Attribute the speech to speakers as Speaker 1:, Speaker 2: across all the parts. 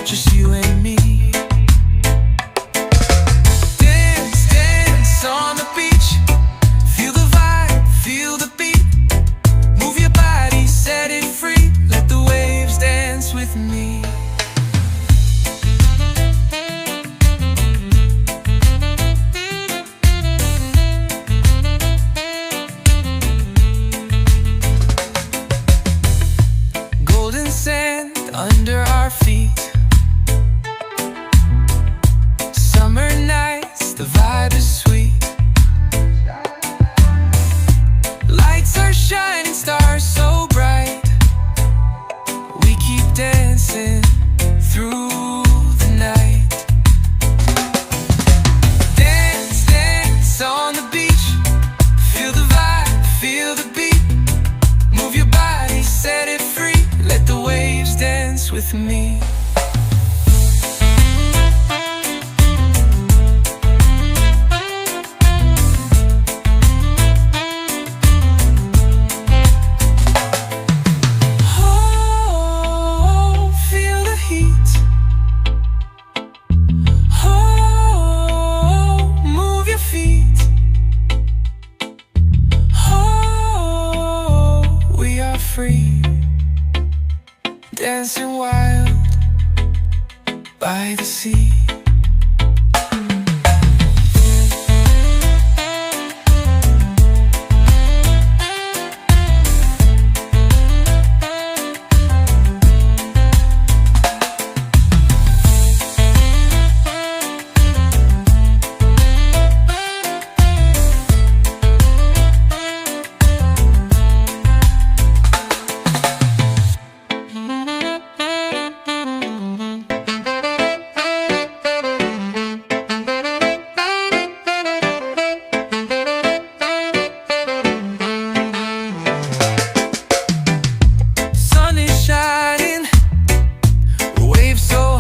Speaker 1: just you and me. Dance, dance on the beach. Feel the vibe, feel the beat. Move your body, set it free. Let the waves dance with me. Golden sand under our feet. Summer nights, the vibe is sweet. Lights are shining, stars so bright. We keep dancing through the night. Dance, dance on the beach. Feel the vibe, feel the beat. Move your body, set it free. Let the waves dance with me. Oh, feel the heat. Oh, move your feet. Oh, we are free. Dancing wild by the sea.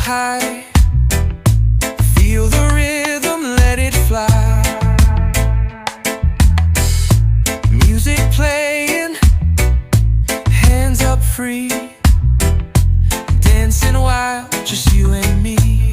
Speaker 1: High. Feel the rhythm, let it fly. Music playing, hands up free. Dancing wild, just you and me.